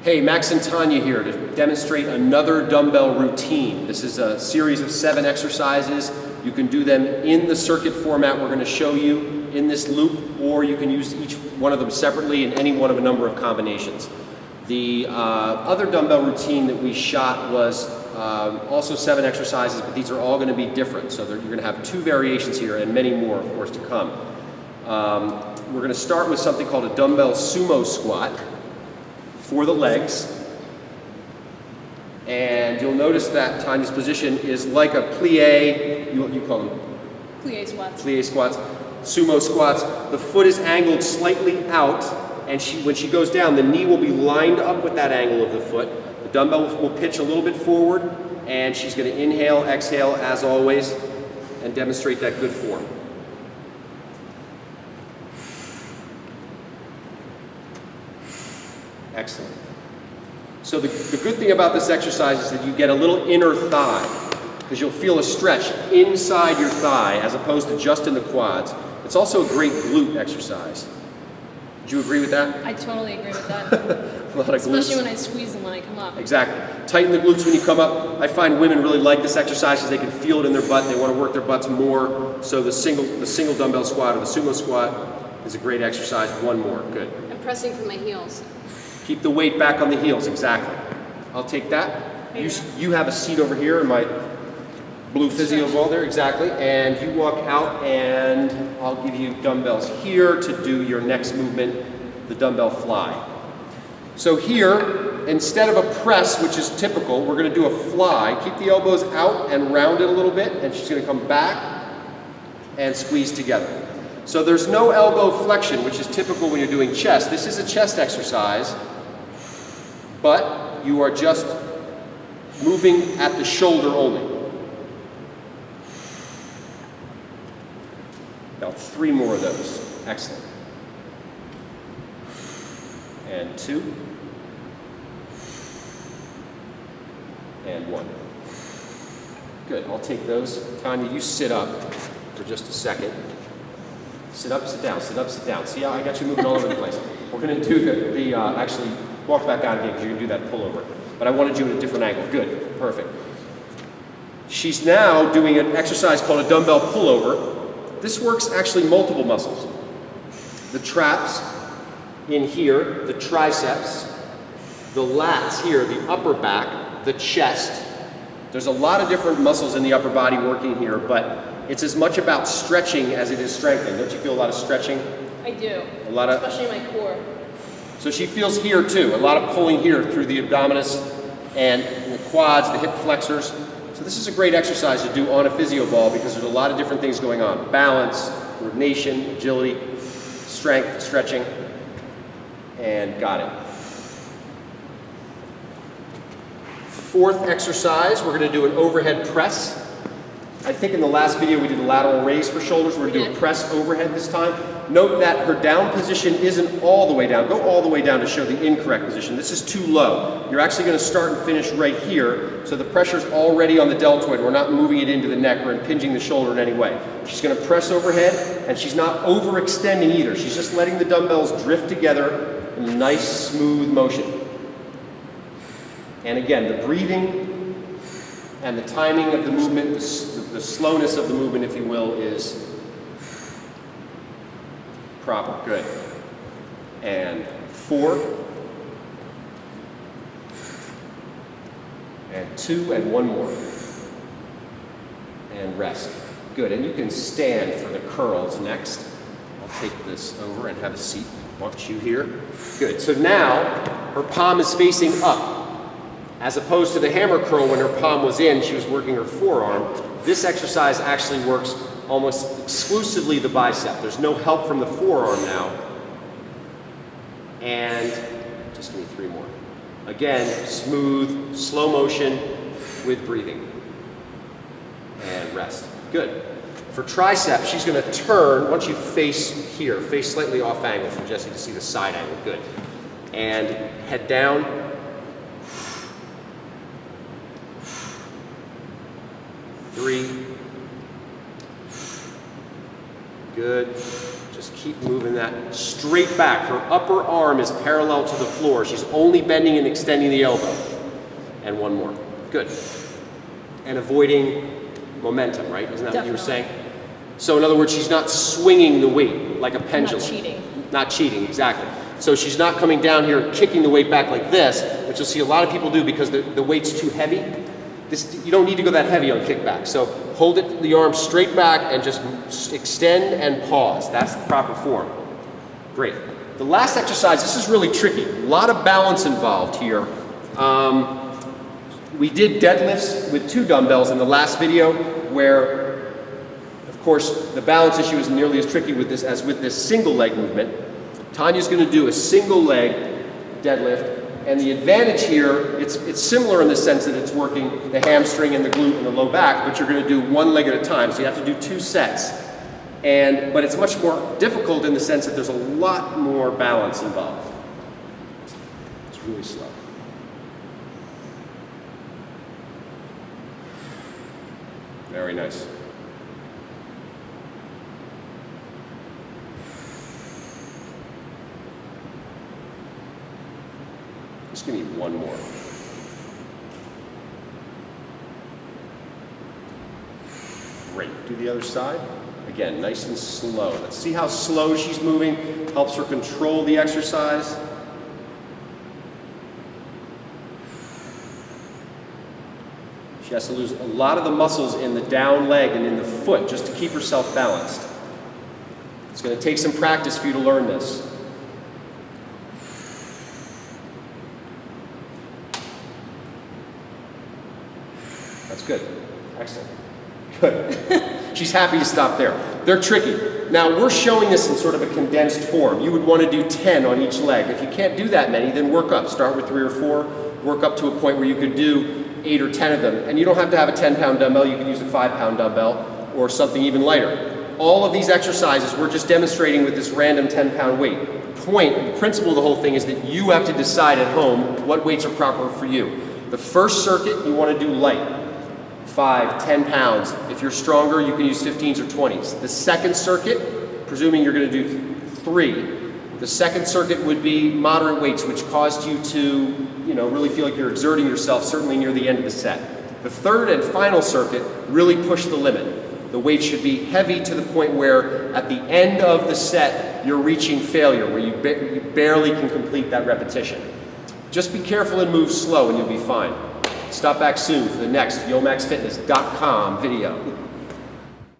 Hey, Max and Tanya here to demonstrate another dumbbell routine. This is a series of 7 exercises. You can do them in the circuit format we're going to show you in this loop, or you can use each one of them separately in any one of a number of combinations. The other dumbbell routine that we shot was also 7 exercises, but these are all going to be different. So you're going to have 2 variations here and many more, of course, to come. We're going to start with something called a dumbbell sumo squat for the legs. And you'll notice that Tanya's position is like a plie, you call them? Plie squats. Plie squats, sumo squats. The foot is angled slightly out, and when she goes down, the knee will be lined up with that angle of the foot. The dumbbell will pitch a little bit forward, and she's going to inhale, exhale, as always, and demonstrate that good form. Excellent. So the good thing about this exercise is that you get a little inner thigh, because you'll feel a stretch inside your thigh as opposed to just in the quads. It's also a great glute exercise. Do you agree with that? I totally agree with that. A lot of Especially glutes. when I squeeze them when I come up. Exactly. Tighten the glutes when you come up. I find women really like this exercise because they can feel it in their butt. They want to work their butts more. So the single dumbbell squat or the sumo squat is a great exercise. One more. Good. I'm pressing for my heels. Keep the weight back on the heels. Exactly. I'll take that. You have a seat over here in my blue physio ball there. Exactly. And you walk out, and I'll give you dumbbells here to do your next movement, the dumbbell fly. So here, instead of a press, which is typical, we're going to do a fly. Keep the elbows out and round it a little bit, and she's going to come back and squeeze together. So there's no elbow flexion, which is typical when you're doing chest. This is a chest exercise, but you are just moving at the shoulder only. About 3 more of those. Excellent. And 2. And 1. Good, I'll take those. Tanya, you sit up for just a second. Sit up, sit down, sit up, sit down. See how I got you moving all over the place? We're going to do actually, walk back out again because you're going to do that pullover. But I wanted you at a different angle. Good, perfect. She's now doing an exercise called a dumbbell pullover. This works actually multiple muscles. The traps in here, the triceps, the lats here, the upper back, the chest. There's a lot of different muscles in the upper body working here, but it's as much about stretching as it is strengthening. Don't you feel a lot of stretching? I do. A lot of, especially my core. So she feels here too, a lot of pulling here through the abdominis and the quads, the hip flexors. So this is a great exercise to do on a physio ball because there's a lot of different things going on. Balance, coordination, agility, strength, stretching, and got it. 4th exercise, we're going to do an overhead press. I think in the last video we did a lateral raise for shoulders. We're going to do a press overhead this time. Note that her down position isn't all the way down. Go all the way down to show the incorrect position. This is too low. You're actually going to start and finish right here, so the pressure's already on the deltoid. We're not moving it into the neck or impinging the shoulder in any way. She's going to press overhead, and she's not overextending either. She's just letting the dumbbells drift together in a nice, smooth motion. And again, the breathing and the timing of the movement, the slowness of the movement, if you will, is proper. Good. And 4. And 2, and 1 more. And rest. Good. And you can stand for the curls next. I'll take this over and have a seat. Want you here. Good. So now her palm is facing up. As opposed to the hammer curl when her palm was in, she was working her forearm. This exercise actually works almost exclusively the bicep. There's no help from the forearm now. And just give me 3 more. Again, smooth, slow motion with breathing. And rest. Good. For triceps, she's going to turn, once you face here, face slightly off angle for Jessie to see the side angle. Good. And head down. 3. Good. Just Keep moving that straight back. Her upper arm is parallel to the floor. She's only bending and extending the elbow. And one more. Good. And avoiding momentum, right? Isn't that what you were saying? So in other words, she's not swinging the weight like a pendulum. Not cheating. Not cheating, exactly. So she's not coming down here kicking the weight back like this, which you'll see a lot of people do because the weight's too heavy. You don't need to go that heavy on kickback. So hold it, the arm straight back and just extend and pause. That's the proper form. Great. The last exercise, this is really tricky. A lot of balance involved here. We did deadlifts with 2 dumbbells in the last video where, of course, the balance issue isn't nearly as tricky with this as with this single leg movement. Tanya's going to do a single leg deadlift. And the advantage here, it's similar in the sense that it's working the hamstring and the glute and the low back, but you're going to do 1 leg at a time, so you have to do 2 sets. But it's much more difficult in the sense that there's a lot more balance involved. It's really slow. Very nice. Just give me one more. Great. Do the other side. Again, nice and slow. Let's see how slow she's moving. Helps her control the exercise. She has to lose a lot of the muscles in the down leg and in the foot just to keep herself balanced. It's going to take some practice for you to learn this. That's good. Excellent. Good. She's happy to stop there. They're tricky. Now, we're showing this in sort of a condensed form. You would want to do 10 on each leg. If you can't do that many, then work up. Start with 3 or 4. Work up to a point where you could do 8 or 10 of them. And you don't have to have a 10-pound dumbbell. You can use a 5-pound dumbbell or something even lighter. All of these exercises we're just demonstrating with this random 10-pound weight. The principle of the whole thing is that you have to decide at home what weights are proper for you. The first circuit, you want to do light. 5, 10 pounds. If you're stronger, you can use 15s or 20s. The second circuit, presuming you're going to do 3, the second circuit would be moderate weights, which caused you to, really feel like you're exerting yourself, certainly near the end of the set. The third and final circuit really push the limit. The weight should be heavy to the point where at the end of the set, you're reaching failure, where you barely can complete that repetition. Just be careful and move slow and you'll be fine. Stop back soon for the next YoMaxFitness.com video.